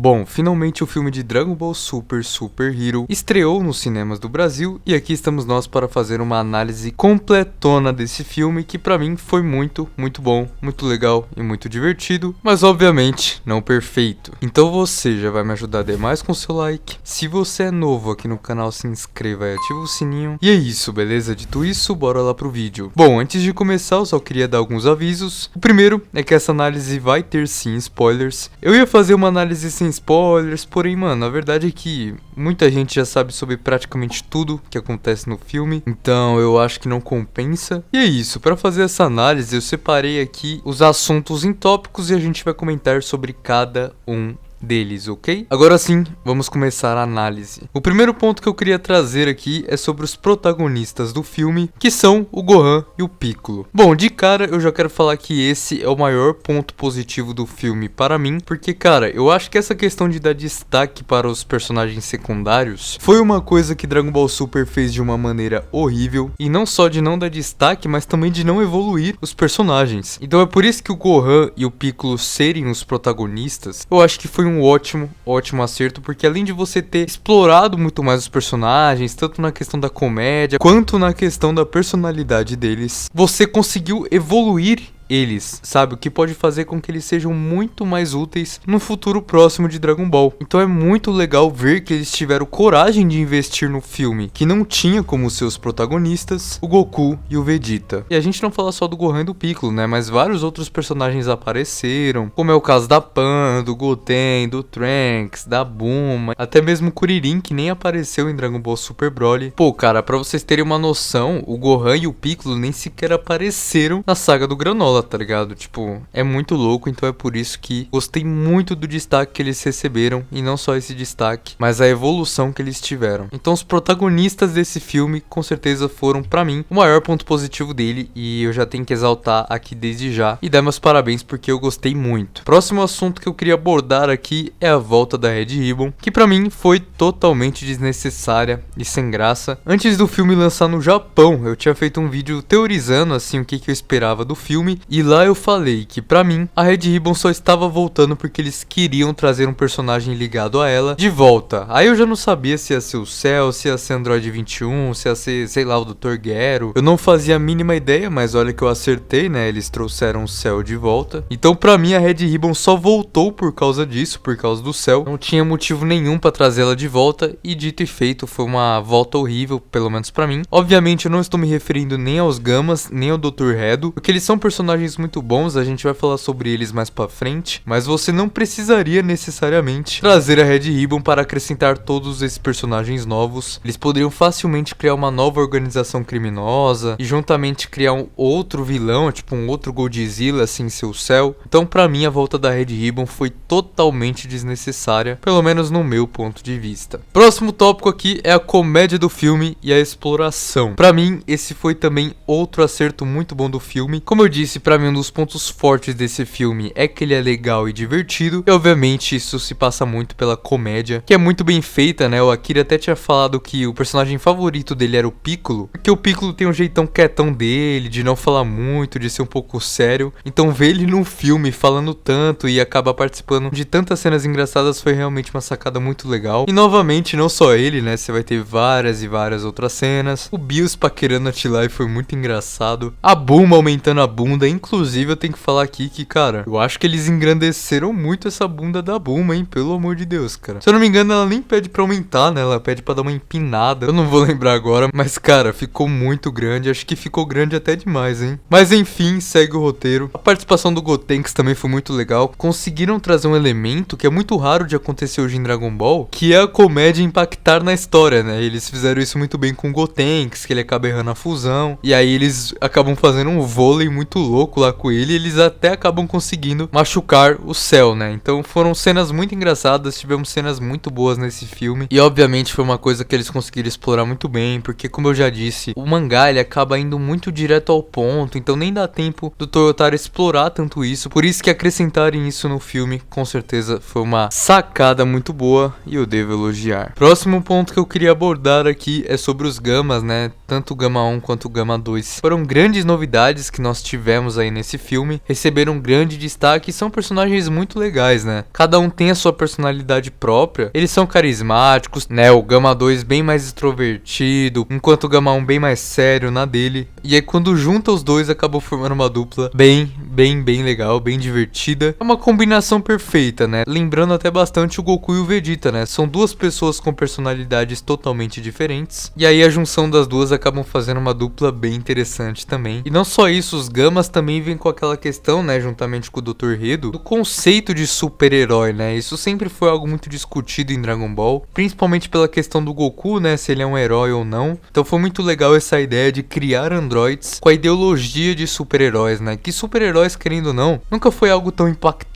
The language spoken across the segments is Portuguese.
Bom, finalmente o filme de Dragon Ball Super Super Hero estreou nos cinemas do Brasil e aqui estamos nós para fazer uma análise completona desse filme que pra mim foi muito bom, muito legal e muito divertido, mas obviamente não perfeito. Então você já vai me ajudar demais com seu like. Se você é novo aqui no canal, se inscreva e ativa o sininho. E é isso, beleza? Dito isso, bora lá pro vídeo. Bom, antes de começar eu só queria dar alguns avisos. O primeiro é que essa análise vai ter sim spoilers. Eu ia fazer uma análise sem spoilers, porém, mano, a verdade é que muita gente já sabe sobre praticamente tudo que acontece no filme, então eu acho que não compensa. E é isso, pra fazer essa análise eu separei aqui os assuntos em tópicos e a gente vai comentar sobre cada um deles, ok? Agora sim, vamos começar a análise. O primeiro ponto que eu queria trazer aqui é sobre os protagonistas do filme, que são o Gohan e o Piccolo. Bom, de cara eu já quero falar que esse é o maior ponto positivo do filme para mim, porque cara, eu acho que essa questão de dar destaque para os personagens secundários foi uma coisa que Dragon Ball Super fez de uma maneira horrível, e não só de não dar destaque, mas também de não evoluir os personagens. Então é por isso que o Gohan e o Piccolo serem os protagonistas, eu acho que foi um ótimo acerto, porque além de você ter explorado muito mais os personagens, tanto na questão da comédia, quanto na questão da personalidade deles, você conseguiu evoluir eles, sabe? O que pode fazer com que eles sejam muito mais úteis no futuro próximo de Dragon Ball. Então é muito legal ver que eles tiveram coragem de investir no filme, que não tinha como seus protagonistas o Goku e o Vegeta. E a gente não fala só do Gohan e do Piccolo, né? Mas vários outros personagens apareceram, como é o caso da Pan, do Goten, do Trunks, da Bulma, até mesmo o Kuririn, que nem apareceu em Dragon Ball Super Broly. Pô, cara, pra vocês terem uma noção, o Gohan e o Piccolo nem sequer apareceram na saga do Granola, tá ligado? Tipo, é muito louco, então é por isso que gostei muito do destaque que eles receberam, e não só esse destaque, mas a evolução que eles tiveram. Então os protagonistas desse filme, com certeza foram, pra mim, o maior ponto positivo dele, e eu já tenho que exaltar aqui desde já, e dar meus parabéns porque eu gostei muito. Próximo assunto que eu queria abordar aqui é a volta da Red Ribbon, que pra mim foi totalmente desnecessária e sem graça. Antes do filme lançar no Japão, eu tinha feito um vídeo teorizando, assim, o que eu esperava do filme, e lá eu falei que pra mim a Red Ribbon só estava voltando porque eles queriam trazer um personagem ligado a ela de volta. Aí eu já não sabia se ia ser o Cell, se ia ser Android 21, se ia ser, sei lá, o Dr. Gero. Eu não fazia a mínima ideia, mas olha que eu acertei, né? Eles trouxeram o Cell de volta. Então pra mim a Red Ribbon só voltou por causa disso, por causa do Cell. Não tinha motivo nenhum pra trazê-la de volta, e dito e feito, foi uma volta horrível, pelo menos pra mim. Obviamente eu não estou me referindo nem aos Gamas, nem ao Dr. Hedo, porque eles são personagens muito bons, a gente vai falar sobre eles mais pra frente, mas você não precisaria necessariamente trazer a Red Ribbon para acrescentar todos esses personagens novos. Eles poderiam facilmente criar uma nova organização criminosa e juntamente criar um outro vilão, tipo um outro Godzilla, assim, seu Cell. Então pra mim a volta da Red Ribbon foi totalmente desnecessária, pelo menos no meu ponto de vista. Próximo tópico aqui é a comédia do filme e a exploração. Pra mim esse foi também outro acerto muito bom do filme. Como eu disse, pra mim um dos pontos fortes desse filme é que ele é legal e divertido, e obviamente isso se passa muito pela comédia, que é muito bem feita, né? O Akira até tinha falado que o personagem favorito dele era o Piccolo, porque o Piccolo tem um jeitão quietão dele, de não falar muito, de ser um pouco sério. Então ver ele num filme falando tanto e acabar participando de tantas cenas engraçadas foi realmente uma sacada muito legal. E novamente, não só ele, né? Você vai ter várias e várias outras cenas. O Bills paquerando a T-Live foi muito engraçado. A Bulma aumentando a bunda. Inclusive eu tenho que falar aqui que, cara, eu acho que eles engrandeceram muito essa bunda da Bulma, hein? Pelo amor de Deus, cara. Se eu não me engano, ela nem pede pra aumentar, né? Ela pede pra dar uma empinada. Eu não vou lembrar agora, mas, cara, ficou muito grande. Acho que ficou grande até demais, hein? Mas, enfim, segue o roteiro. A participação do Gotenks também foi muito legal. Conseguiram trazer um elemento que é muito raro de acontecer hoje em Dragon Ball, que é a comédia impactar na história, né? Eles fizeram isso muito bem com o Gotenks, que ele acaba errando a fusão. E aí eles acabam fazendo um vôlei muito louco lá com ele, e eles até acabam conseguindo machucar o Cell, né? Então foram cenas muito engraçadas, tivemos cenas muito boas nesse filme, e obviamente foi uma coisa que eles conseguiram explorar muito bem, porque como eu já disse, o mangá ele acaba indo muito direto ao ponto, então nem dá tempo do Toyotaro explorar tanto isso, por isso que acrescentarem isso no filme, com certeza foi uma sacada muito boa, e eu devo elogiar. Próximo ponto que eu queria abordar aqui é sobre os Gamas, né? Tanto o Gama 1 quanto o Gama 2 foram grandes novidades que nós tivemos temos aí nesse filme receberam um grande destaque e são personagens muito legais, né? Cada um tem a sua personalidade própria, eles são carismáticos, né? O Gama 2 bem mais extrovertido, enquanto o Gama 1 bem mais sério na dele. E aí quando junta os dois acabou formando uma dupla bem legal, bem divertida. É uma combinação perfeita, né? Lembrando até bastante o Goku e o Vegeta, né? São duas pessoas com personalidades totalmente diferentes. E aí a junção das duas acabam fazendo uma dupla bem interessante também. E não só isso, os Gamas também vêm com aquela questão, né? Juntamente com o Dr. Hedo, do conceito de super-herói, né? Isso sempre foi algo muito discutido em Dragon Ball. Principalmente pela questão do Goku, né? Se ele é um herói ou não. Então foi muito legal essa ideia de criar androids com a ideologia de super-heróis, né? Que super-heróis, querendo ou não, nunca foi algo tão impactante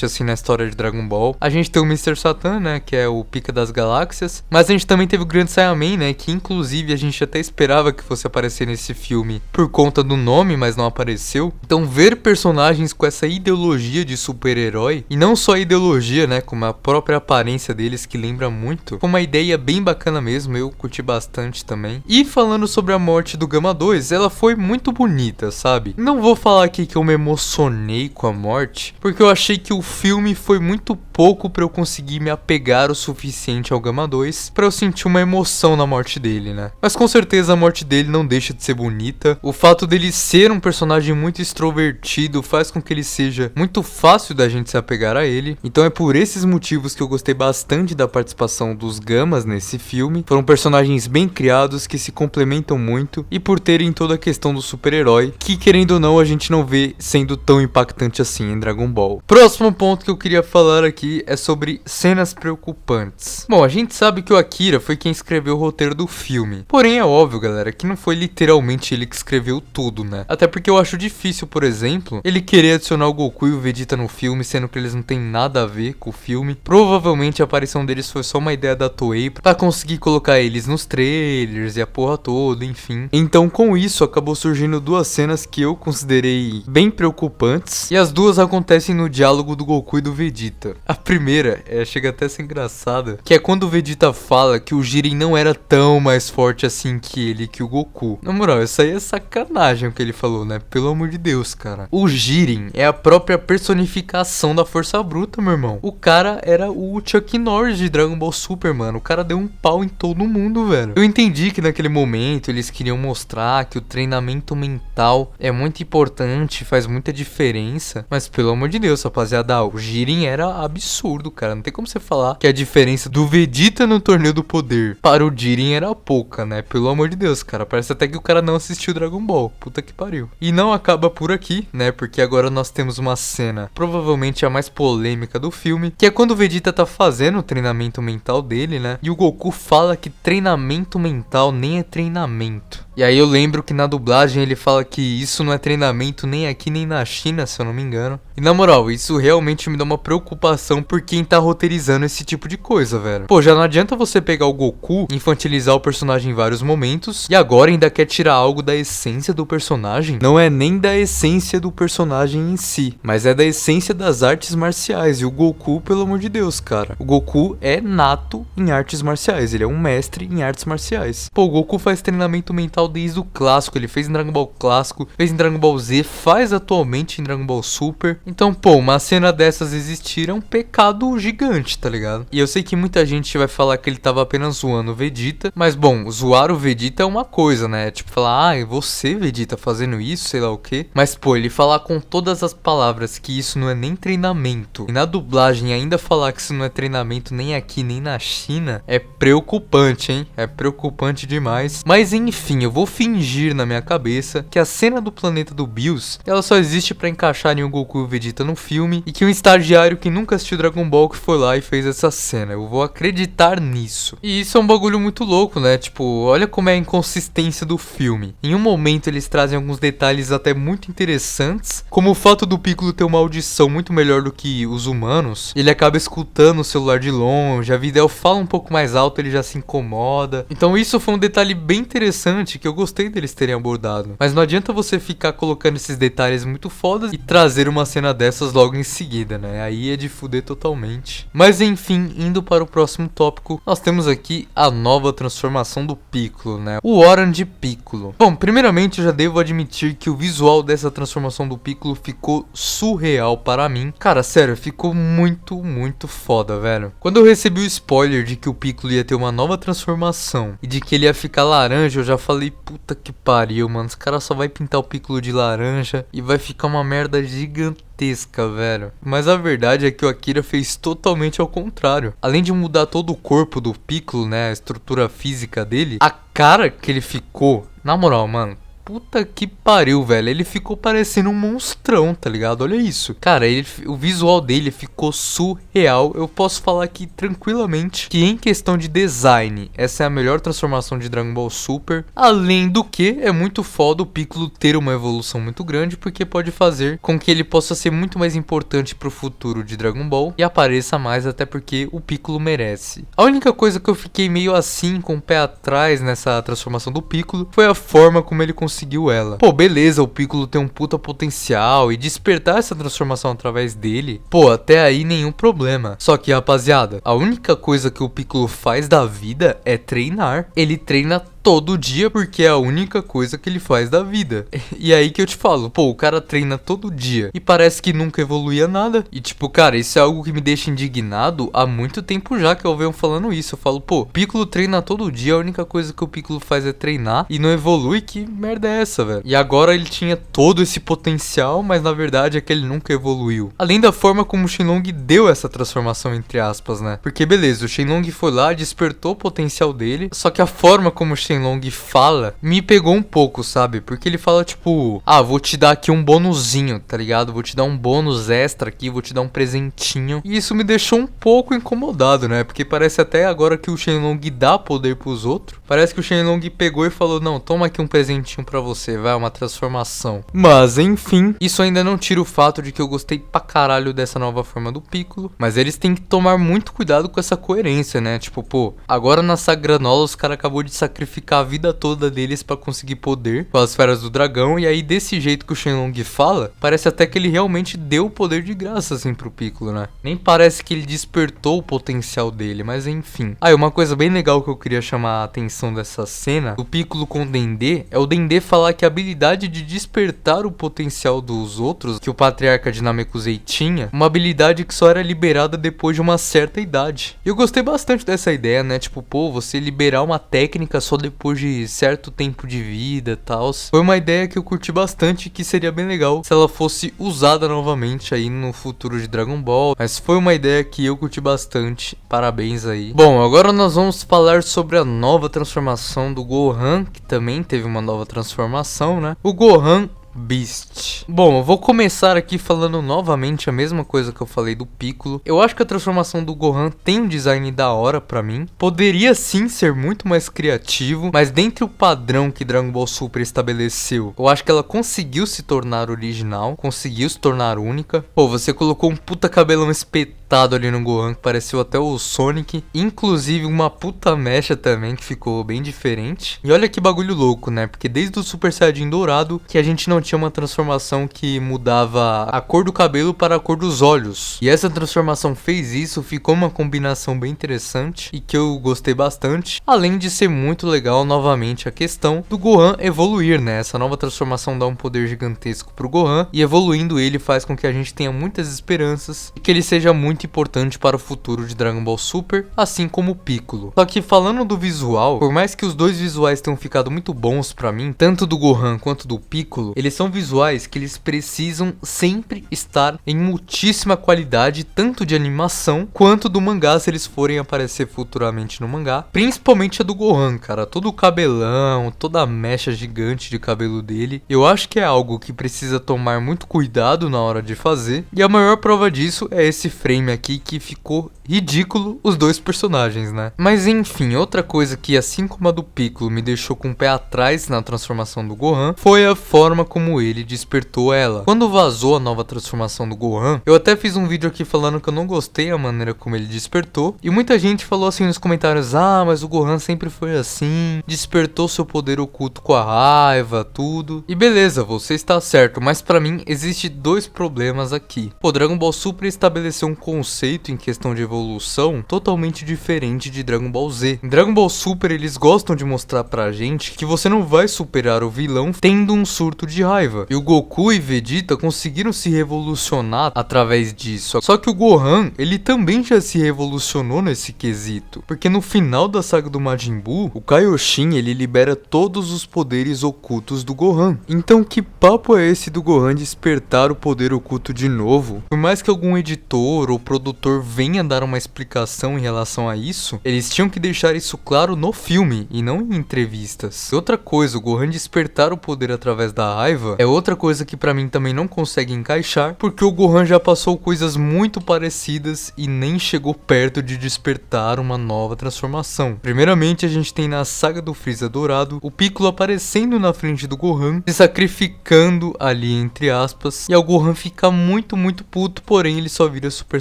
assim na história de Dragon Ball. A gente tem o Mr. Satan, né, que é o pica das galáxias, mas a gente também teve o Grande Saiyaman, né, que inclusive a gente até esperava que fosse aparecer nesse filme por conta do nome, mas não apareceu. Então ver personagens com essa ideologia de super-herói, e não só a ideologia, né, como a própria aparência deles, que lembra muito, foi uma ideia bem bacana mesmo, eu curti bastante também. E falando sobre a morte do Gama 2, ela foi muito bonita, sabe? Não vou falar aqui que eu me emocionei com a morte, porque eu achei que o filme foi muito pouco pra eu conseguir me apegar o suficiente ao Gama 2 pra eu sentir uma emoção na morte dele, né? Mas com certeza a morte dele não deixa de ser bonita. O fato dele ser um personagem muito extrovertido faz com que ele seja muito fácil da gente se apegar a ele. Então é por esses motivos que eu gostei bastante da participação dos Gamas nesse filme. Foram personagens bem criados que se complementam muito e por terem toda a questão do super-herói, que querendo ou não a gente não vê sendo tão impactante assim em Dragon Ball. Próximo ponto que eu queria falar aqui é sobre cenas preocupantes. Bom, a gente sabe que o Akira foi quem escreveu o roteiro do filme. Porém é óbvio, galera, que não foi literalmente ele que escreveu tudo, né? Até porque eu acho difícil, por exemplo, ele querer adicionar o Goku e o Vegeta no filme, sendo que eles não têm nada a ver com o filme. Provavelmente a aparição deles foi só uma ideia da Toei pra conseguir colocar eles nos trailers e a porra toda, enfim. Então com isso acabou surgindo duas cenas que eu considerei bem preocupantes, e as duas acontecem no diálogo do Goku e do Vegeta. A primeira chega até a ser engraçada, que é quando o Vegeta fala que o Jiren não era tão mais forte assim que ele, que o Goku. Na moral, isso aí é sacanagem o que ele falou, né? Pelo amor de Deus, cara. O Jiren é a própria personificação da força bruta, meu irmão. O cara era o Chuck Norris de Dragon Ball Super, mano. O cara deu um pau em todo mundo, velho. Eu entendi que naquele momento eles queriam mostrar que o treinamento mental é muito importante, faz muita diferença, mas pelo amor de Deus, rapaziada, o Jiren era absurdo, cara. Não tem como você falar que a diferença do Vegeta no Torneio do Poder para o Jiren era pouca, né? Pelo amor de Deus, cara. Parece até que o cara não assistiu Dragon Ball. Puta que pariu. E não acaba por aqui, né? Porque agora nós temos uma cena, provavelmente a mais polêmica do filme, que é quando o Vegeta tá fazendo o treinamento mental dele, né? E o Goku fala que treinamento mental nem é treinamento. E aí eu lembro que na dublagem ele fala que isso não é treinamento nem aqui nem na China, se eu não me engano. E na moral, isso realmente me dá uma preocupação por quem tá roteirizando esse tipo de coisa, velho. Pô, já não adianta você pegar o Goku, infantilizar o personagem em vários momentos, e agora ainda quer tirar algo da essência do personagem. Não é nem da essência do personagem em si, mas é da essência das artes marciais. E o Goku, pelo amor de Deus, cara. O Goku é nato em artes marciais, ele é um mestre em artes marciais. Pô, o Goku faz treinamento mental desde o clássico, ele fez em Dragon Ball clássico, fez em Dragon Ball Z, faz atualmente em Dragon Ball Super. Então, pô, uma cena dessas existir é um pecado gigante, tá ligado? E eu sei que muita gente vai falar que ele tava apenas zoando o Vegeta, mas bom, zoar o Vegeta é uma coisa, né? Tipo, falar, ah, você, Vegeta, fazendo isso, sei lá o quê. Mas, pô, ele falar com todas as palavras que isso não é nem treinamento, e na dublagem ainda falar que isso não é treinamento nem aqui nem na China, é preocupante, hein? É preocupante demais. Mas enfim, eu vou fingir na minha cabeça que a cena do planeta do Bills, ela só existe pra encaixarem o Goku e o Vegeta no filme, e que um estagiário que nunca assistiu Dragon Ball que foi lá e fez essa cena. Eu vou acreditar nisso. E isso é um bagulho muito louco, né? Tipo, olha como é a inconsistência do filme. Em um momento eles trazem alguns detalhes até muito interessantes, como o fato do Piccolo ter uma audição muito melhor do que os humanos. Ele acaba escutando o celular de longe, a Videl fala um pouco mais alto, ele já se incomoda. Então isso foi um detalhe bem interessante que eu gostei deles terem abordado. Mas não adianta você ficar colocando esses detalhes muito fodas e trazer uma cena dessas logo em seguida, né? Aí é de fuder resolver totalmente. Mas enfim, indo para o próximo tópico, nós temos aqui a nova transformação do Piccolo, né? O Orange Piccolo. Bom, primeiramente eu já devo admitir que o visual dessa transformação do Piccolo ficou surreal para mim. Cara, sério, ficou muito foda, velho. Quando eu recebi o spoiler de que o Piccolo ia ter uma nova transformação e de que ele ia ficar laranja, eu já falei, puta que pariu, mano. Esse cara só vai pintar o Piccolo de laranja e vai ficar uma merda gigantesca, velho. Mas a verdade é que o Akira fez totalmente ao contrário. Além de mudar todo o corpo do Piccolo, né, a estrutura física dele, a cara que ele ficou, na moral, mano, puta que pariu, velho. Ele ficou parecendo um monstrão, tá ligado? Olha isso. Cara, o visual dele ficou surreal. Eu posso falar aqui tranquilamente que em questão de design, essa é a melhor transformação de Dragon Ball Super. Além do que, é muito foda o Piccolo ter uma evolução muito grande, porque pode fazer com que ele possa ser muito mais importante pro futuro de Dragon Ball e apareça mais, até porque o Piccolo merece. A única coisa que eu fiquei meio assim, com o pé atrás nessa transformação do Piccolo, foi a forma como ele conseguiu ela. Pô, beleza, o Piccolo tem um puta potencial e despertar essa transformação através dele, pô, até aí nenhum problema. Só que, rapaziada, a única coisa que o Piccolo faz da vida é treinar. Ele treina todo dia porque é a única coisa que ele faz da vida. E aí que eu te falo, pô, o cara treina todo dia e parece que nunca evoluía nada. E tipo, cara, isso é algo que me deixa indignado há muito tempo já que eu venho falando isso. Eu falo, pô, Piccolo treina todo dia, a única coisa que o Piccolo faz é treinar e não evolui, que merda é essa, velho? E agora ele tinha todo esse potencial, mas na verdade é que ele nunca evoluiu. Além da forma como o Shenlong deu essa transformação, entre aspas, né? Porque beleza, o Shenlong foi lá, despertou o potencial dele, só que a forma como o Shenlong fala me pegou um pouco, sabe? Porque ele fala tipo, ah, vou te dar aqui um bonuzinho, tá ligado? Vou te dar um bônus extra aqui, vou te dar um presentinho. E isso me deixou um pouco incomodado, né? Porque parece até agora que o Shenlong dá poder pros outros. Parece que o Shenlong pegou e falou, não, toma aqui um presentinho pra você, vai, uma transformação. Mas enfim, isso ainda não tira o fato de que eu gostei pra caralho dessa nova forma do Piccolo. Mas eles têm que tomar muito cuidado com essa coerência, né? Tipo, pô, agora na Sagranola os caras acabou de sacrificar a vida toda deles pra conseguir poder com as esferas do dragão. E aí desse jeito que o Shenlong fala, parece até que ele realmente deu o poder de graça assim pro Piccolo, né? Nem parece que ele despertou o potencial dele, mas enfim. Ah, e uma coisa bem legal que eu queria chamar a atenção dessa cena do Piccolo com o Dendê é o Dendê falar que a habilidade de despertar o potencial dos outros que o patriarca de Namekusei tinha, uma habilidade que só era liberada depois de uma certa idade. E eu gostei bastante dessa ideia, né? Tipo, pô, você liberar uma técnica só depois de certo tempo de vida e tal. Foi uma ideia que eu curti bastante, que seria bem legal se ela fosse usada novamente aí no futuro de Dragon Ball. Mas foi uma ideia que eu curti bastante. Parabéns aí. Bom, agora nós vamos falar sobre a nova transformação do Gohan, que também teve uma nova transformação, né? O Gohan Beast. Bom, eu vou começar aqui falando novamente a mesma coisa que eu falei do Piccolo. Eu acho que a transformação do Gohan tem um design da hora pra mim. Poderia sim ser muito mais criativo, mas dentre o padrão que Dragon Ball Super estabeleceu, eu acho que ela conseguiu se tornar original, conseguiu se tornar única. Pô, você colocou um puta cabelão espetado ali no Gohan, que pareceu até o Sonic. Inclusive uma puta mecha também, que ficou bem diferente. E olha que bagulho louco, né? Porque desde o Super Saiyajin dourado, que a gente não tinha uma transformação que mudava a cor do cabelo para a cor dos olhos. E essa transformação fez isso, ficou uma combinação bem interessante e que eu gostei bastante. Além de ser muito legal, novamente, a questão do Gohan evoluir, né? Essa nova transformação dá um poder gigantesco pro Gohan e evoluindo ele faz com que a gente tenha muitas esperanças e que ele seja muito importante para o futuro de Dragon Ball Super, assim como o Piccolo. Só que falando do visual, por mais que os dois visuais tenham ficado muito bons pra mim, tanto do Gohan quanto do Piccolo, eles são visuais que eles precisam sempre estar em muitíssima qualidade, tanto de animação quanto do mangá, se eles forem aparecer futuramente no mangá. Principalmente a do Gohan, cara. Todo o cabelão, toda a mecha gigante de cabelo dele. Eu acho que é algo que precisa tomar muito cuidado na hora de fazer. E a maior prova disso é esse frame aqui que ficou ridículo, os dois personagens, né? Mas enfim, outra coisa que, assim como a do Piccolo, me deixou com o pé atrás na transformação do Gohan foi a forma como ele despertou ela. Quando vazou a nova transformação do Gohan, eu até fiz um vídeo aqui falando que eu não gostei a maneira como ele despertou, e muita gente falou assim nos comentários, ah, mas o Gohan sempre foi assim, despertou seu poder oculto com a raiva, tudo. E beleza, você está certo, mas pra mim existe dois problemas aqui. Pô, Dragon Ball Super estabeleceu um conceito em questão de evolução totalmente diferente de Dragon Ball Z. Em Dragon Ball Super eles gostam de mostrar pra gente que você não vai superar o vilão tendo um surto de raiva. E o Goku e Vegeta conseguiram se revolucionar através disso. Só que o Gohan, ele também já se revolucionou nesse quesito. Porque no final da saga do Majin Buu, o Kaioshin, ele libera todos os poderes ocultos do Gohan. Então que papo é esse do Gohan despertar o poder oculto de novo? Por mais que algum editor ou produtor venha dar uma explicação em relação a isso, eles tinham que deixar isso claro no filme e não em entrevistas. E outra coisa, o Gohan despertar o poder através da raiva é outra coisa que pra mim também não consegue encaixar, porque o Gohan já passou coisas muito parecidas e nem chegou perto de despertar uma nova transformação. Primeiramente, a gente tem na saga do Freeza Dourado o Piccolo aparecendo na frente do Gohan, se sacrificando ali entre aspas, e o Gohan fica muito puto, porém ele só vira Super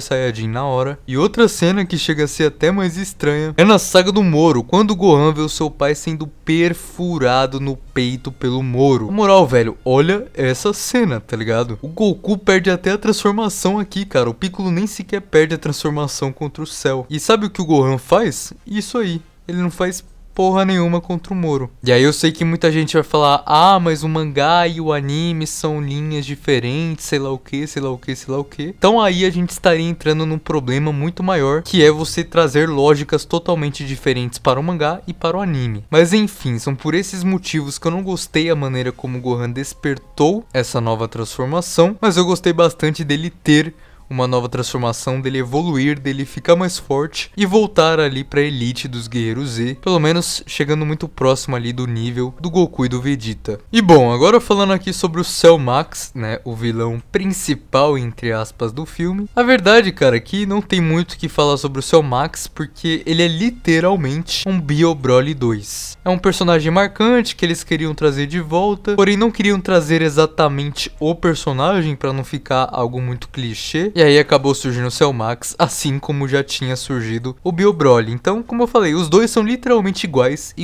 Saiyajin na hora. E outra cena que chega a ser até mais estranha é na saga do Moro, quando o Gohan vê o seu pai sendo perfurado no peito pelo Moro. Na moral, velho, olha essa cena, tá ligado? O Goku perde até a transformação aqui, cara. O Piccolo nem sequer perde a transformação contra o Cell. E sabe o que o Gohan faz? Isso aí. Ele não faz porra nenhuma contra o Moro. E aí eu sei que muita gente vai falar: ah, mas o mangá e o anime são linhas diferentes, sei lá o que, sei lá o que, sei lá o que. Então aí a gente estaria entrando num problema muito maior, que é você trazer lógicas totalmente diferentes para o mangá e para o anime. Mas enfim, são por esses motivos que eu não gostei a maneira como o Gohan despertou essa nova transformação, mas eu gostei bastante dele ter uma nova transformação, dele evoluir, dele ficar mais forte e voltar ali pra elite dos Guerreiros Z, pelo menos chegando muito próximo ali do nível do Goku e do Vegeta. E bom, agora falando aqui sobre o Cell Max, né, o vilão principal, entre aspas, do filme. A verdade, cara, é que não tem muito o que falar sobre o Cell Max, porque ele é literalmente um Bio Broly 2. É um personagem marcante que eles queriam trazer de volta, porém não queriam trazer exatamente o personagem pra não ficar algo muito clichê. E aí acabou surgindo o Cell Max, assim como já tinha surgido o Bio Broly. Então, como eu falei, os dois são literalmente iguais.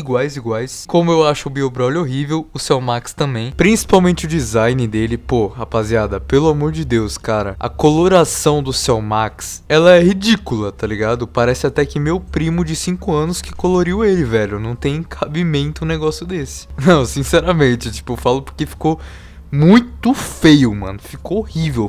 Como eu acho o Bio Broly horrível, o Cell Max também. Principalmente o design dele, pô, rapaziada, pelo amor de Deus, cara. A coloração do Cell Max, ela é ridícula, tá ligado? Parece até que meu primo de 5 anos que coloriu ele, velho. Não tem cabimento um negócio desse. Não, sinceramente, tipo, eu falo porque ficou muito feio, mano. Ficou horrível,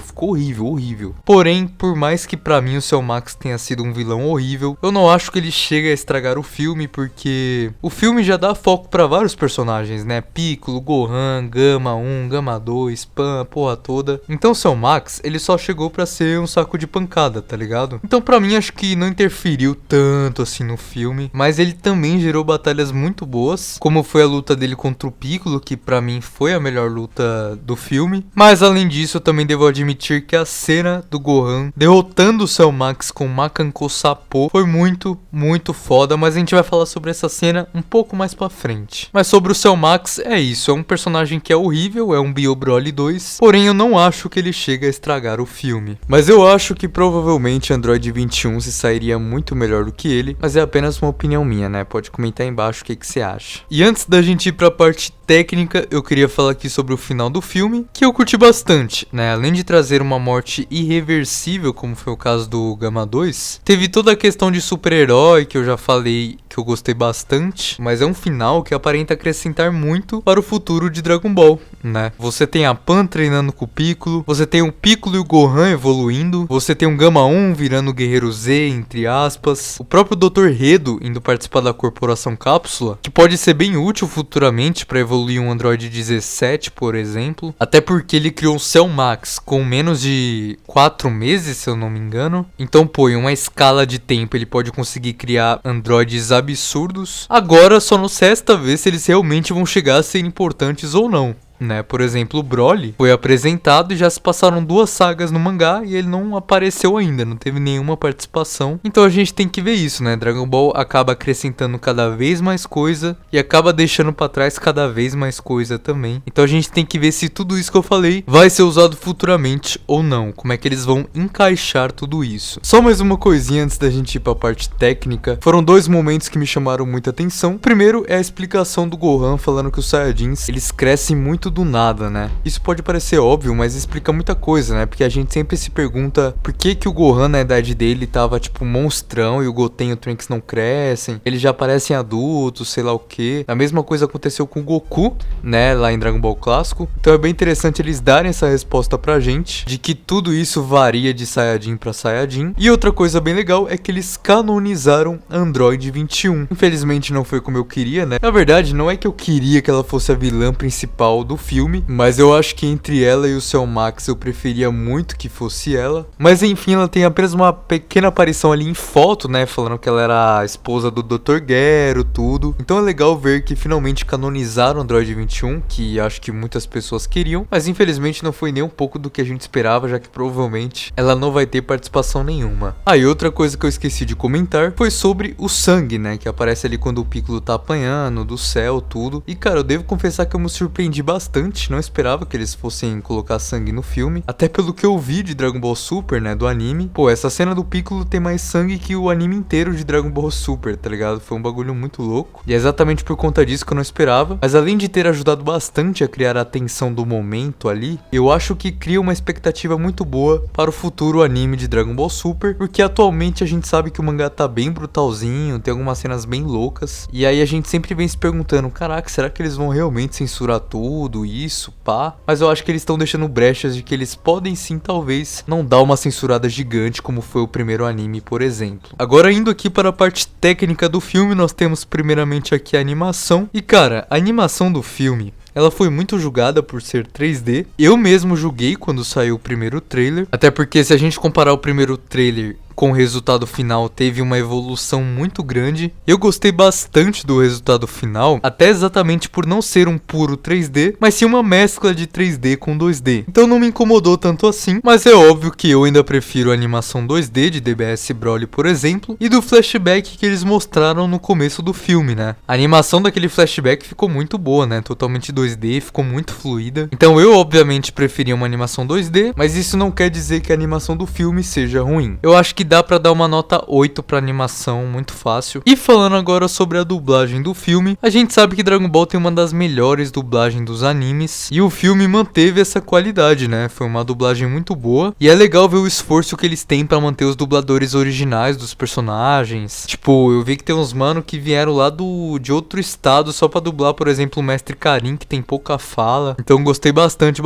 horrível. Porém, por mais que pra mim o Cell Max tenha sido um vilão horrível, eu não acho que ele chega a estragar o filme, porque o filme já dá foco pra vários personagens, né? Piccolo, Gohan, Gama 1, Gama 2, Pan, a porra toda. Então o Cell Max, ele só chegou pra ser um saco de pancada, tá ligado? Então pra mim acho que não interferiu tanto assim no filme, mas ele também gerou batalhas muito boas, como foi a luta dele contra o Piccolo, que pra mim foi a melhor luta do filme. Mas além disso, eu também devo admitir que a cena do Gohan derrotando o Cell Max com Makanko Sapo foi muito foda, mas a gente vai falar sobre essa cena um pouco mais pra frente. Mas sobre o Cell Max, é isso, é um personagem que é horrível, é um Bio Broly 2, porém eu não acho que ele chega a estragar o filme. Mas eu acho que provavelmente Android 21 se sairia muito melhor do que ele, mas é apenas uma opinião minha, né? Pode comentar aí embaixo o que você acha. E antes da gente ir pra parte técnica, eu queria falar aqui sobre o final do filme, que eu curti bastante, né? Além de trazer uma morte irreversível, como foi o caso do Gama 2, teve toda a questão de super-herói, que eu já falei que eu gostei bastante, mas é um final que aparenta acrescentar muito para o futuro de Dragon Ball, né? Você tem a Pan treinando com o Piccolo, você tem o Piccolo e o Gohan evoluindo, você tem um Gama 1 virando Guerreiro Z, entre aspas, o próprio Dr. Hedo indo participar da Corporação Cápsula, que pode ser bem útil futuramente para evoluir um Android 17, por exemplo, até porque ele criou o Cell Max com menos de 4 meses, se eu não me engano. Então, pô, em uma escala de tempo ele pode conseguir criar androides absurdos. Agora só nos resta ver se eles realmente vão chegar a ser importantes ou não, né? Por exemplo, o Broly foi apresentado e já se passaram 2 sagas no mangá e ele não apareceu ainda, não teve nenhuma participação. Então a gente tem que ver isso, né? Dragon Ball acaba acrescentando cada vez mais coisa e acaba deixando pra trás cada vez mais coisa também. Então a gente tem que ver se tudo isso que eu falei vai ser usado futuramente ou não, como é que eles vão encaixar tudo isso. Só mais uma coisinha antes da gente ir pra parte técnica. Foram 2 momentos que me chamaram muita atenção. O primeiro é a explicação do Gohan falando que os Saiyajins, eles crescem muito muito do nada, né? Isso pode parecer óbvio, mas explica muita coisa, né? Porque a gente sempre se pergunta por que que o Gohan na idade dele tava tipo monstrão e o Goten e o Trunks não crescem, eles já parecem adultos, sei lá o que. A mesma coisa aconteceu com o Goku, né, lá em Dragon Ball Clássico. Então é bem interessante eles darem essa resposta pra gente, de que tudo isso varia de Saiyajin pra Saiyajin. E outra coisa bem legal é que eles canonizaram Android 21. Infelizmente não foi como eu queria, né? Na verdade, não é que eu queria que ela fosse a vilã principal do filme, mas eu acho que entre ela e o Cell Max eu preferia muito que fosse ela. Mas enfim, ela tem apenas uma pequena aparição ali em foto, né, falando que ela era a esposa do Dr. Gero, tudo. Então é legal ver que finalmente canonizaram Android 21, que acho que muitas pessoas queriam, mas infelizmente não foi nem um pouco do que a gente esperava, já que provavelmente ela não vai ter participação nenhuma. E outra coisa que eu esqueci de comentar foi sobre o sangue, né, que aparece ali quando o Piccolo tá apanhando, do céu, tudo. E cara, eu devo confessar que eu me surpreendi bastante, não esperava que eles fossem colocar sangue no filme, até pelo que eu vi de Dragon Ball Super, né, do anime. Pô, essa cena do Piccolo tem mais sangue que o anime inteiro de Dragon Ball Super, tá ligado? Foi um bagulho muito louco, e é exatamente por conta disso que eu não esperava. Mas além de ter ajudado bastante a criar a tensão do momento ali, eu acho que cria uma expectativa muito boa para o futuro anime de Dragon Ball Super, porque atualmente a gente sabe que o mangá tá bem brutalzinho, tem algumas cenas bem loucas, e aí a gente sempre vem se perguntando, caraca, será que eles vão realmente censurar tudo isso, pá? Mas eu acho que eles estão deixando brechas de que eles podem sim, talvez, não dar uma censurada gigante como foi o primeiro anime, por exemplo. Agora indo aqui para a parte técnica do filme, nós temos primeiramente aqui a animação, e cara, a animação do filme, ela foi muito julgada por ser 3D. Eu mesmo julguei quando saiu o primeiro trailer, até porque se a gente comparar o primeiro trailer com o resultado final, teve uma evolução muito grande. Eu gostei bastante do resultado final, até exatamente por não ser um puro 3D, mas sim uma mescla de 3D com 2D. Então não me incomodou tanto assim, mas é óbvio que eu ainda prefiro a animação 2D de DBS Broly, por exemplo, e do flashback que eles mostraram no começo do filme, né? A animação daquele flashback ficou muito boa, né? Totalmente 2D, ficou muito fluida. Então eu obviamente preferia uma animação 2D, mas isso não quer dizer que a animação do filme seja ruim. Eu acho que dá pra dar uma nota 8 pra animação, muito fácil. E falando agora sobre a dublagem do filme, a gente sabe que Dragon Ball tem uma das melhores dublagens dos animes, e o filme manteve essa qualidade, né? Foi uma dublagem muito boa, e é legal ver o esforço que eles têm pra manter os dubladores originais dos personagens. Tipo, eu vi que tem uns mano que vieram lá de outro estado só pra dublar, por exemplo, o Mestre Karin, que tem pouca fala. Então gostei bastante.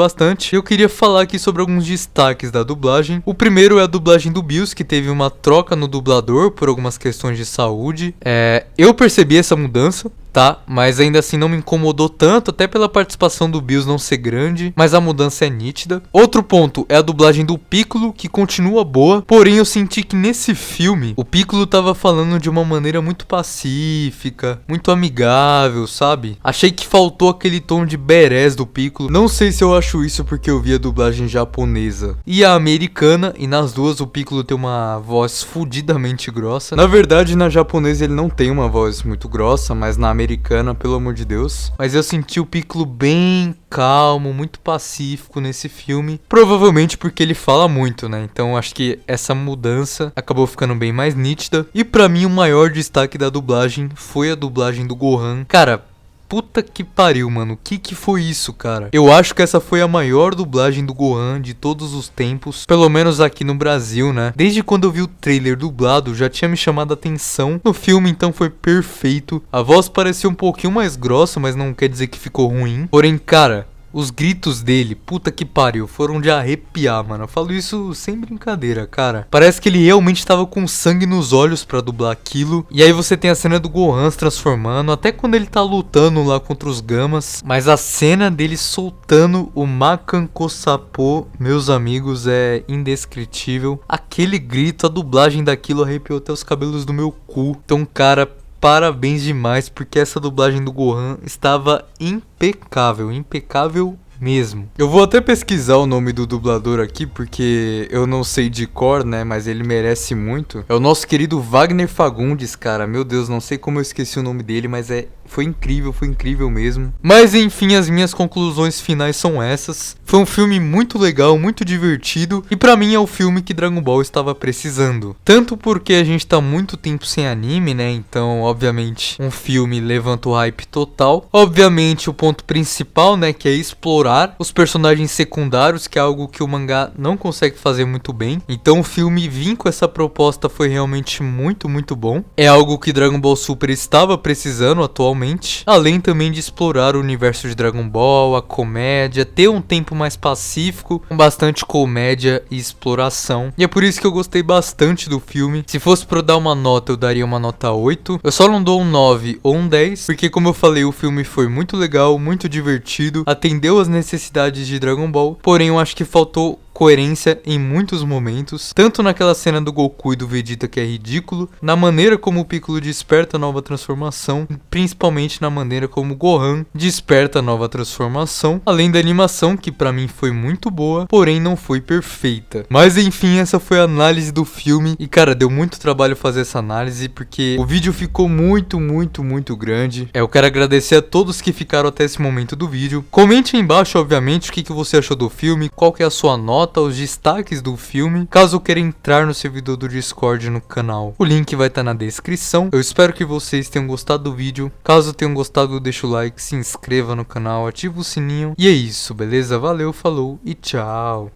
Eu queria falar aqui sobre alguns destaques da dublagem. O primeiro é a dublagem do Bills, que teve uma troca no dublador por algumas questões de saúde. Eu percebi essa mudança, tá? Mas ainda assim não me incomodou tanto, até pela participação do Bills não ser grande, mas a mudança é nítida. Outro ponto é a dublagem do Piccolo, que continua boa, porém eu senti que nesse filme o Piccolo tava falando de uma maneira muito pacífica, muito amigável, sabe? Achei que faltou aquele tom de badass do Piccolo. Não sei se eu acho isso porque eu vi a dublagem japonesa e a americana, e nas duas o Piccolo tem uma voz fudidamente grossa. Na verdade, na japonesa ele não tem uma voz muito grossa, mas na americana, pelo amor de Deus. Mas eu senti o Piccolo bem calmo, muito pacífico nesse filme. Provavelmente porque ele fala muito, né? Então acho que essa mudança acabou ficando bem mais nítida. E pra mim o maior destaque da dublagem foi a dublagem do Gohan. Cara, puta que pariu, mano. O que foi isso, cara? Eu acho que essa foi a maior dublagem do Gohan de todos os tempos. Pelo menos aqui no Brasil, né? Desde quando eu vi o trailer dublado, já tinha me chamado a atenção. No filme, então, foi perfeito. A voz parecia um pouquinho mais grossa, mas não quer dizer que ficou ruim. Porém, cara, os gritos dele, puta que pariu, foram de arrepiar, mano. Eu falo isso sem brincadeira, cara. Parece que ele realmente tava com sangue nos olhos pra dublar aquilo. E aí você tem a cena do Gohan se transformando, até quando ele tá lutando lá contra os Gamas. Mas a cena dele soltando o Makanko Sapo, meus amigos, é indescritível. Aquele grito, a dublagem daquilo arrepiou até os cabelos do meu cu. Então, cara, parabéns demais, porque essa dublagem do Gohan estava impecável, impecável mesmo. Eu vou até pesquisar o nome do dublador aqui, porque eu não sei de cor, né, mas ele merece muito. É o nosso querido Wagner Fagundes, cara. Meu Deus, não sei como eu esqueci o nome dele, mas é foi incrível mesmo. Mas enfim, as minhas conclusões finais são essas. Foi um filme muito legal, muito divertido, e pra mim é o filme que Dragon Ball estava precisando. Tanto porque a gente tá muito tempo sem anime, né? Então, obviamente, um filme levanta o hype total. Obviamente, o ponto principal, né, que é explorar os personagens secundários, que é algo que o mangá não consegue fazer muito bem. Então, o filme vir com essa proposta foi realmente muito bom. É algo que Dragon Ball Super estava precisando atualmente. Além também de explorar o universo de Dragon Ball, a comédia, ter um tempo mais pacífico, com bastante comédia e exploração. E é por isso que eu gostei bastante do filme. Se fosse pra eu dar uma nota, eu daria uma nota 8. Eu só não dou um 9 ou um 10, porque como eu falei, o filme foi muito legal, muito divertido, atendeu às necessidades de Dragon Ball, porém eu acho que faltou coerência em muitos momentos, tanto naquela cena do Goku e do Vegeta que é ridículo, na maneira como o Piccolo desperta a nova transformação, principalmente na maneira como o Gohan desperta a nova transformação, além da animação que pra mim foi muito boa, porém não foi perfeita. Mas enfim, essa foi a análise do filme e cara, deu muito trabalho fazer essa análise porque o vídeo ficou muito grande. Eu quero agradecer a todos que ficaram até esse momento do vídeo. Comente aí embaixo, obviamente, o que você achou do filme, qual que é a sua nota, os destaques do filme, caso queira entrar no servidor do Discord no canal. O link vai estar na descrição. Eu espero que vocês tenham gostado do vídeo. Caso tenham gostado, deixa o like, se inscreva no canal, ativa o sininho. E é isso, beleza? Valeu, falou e tchau!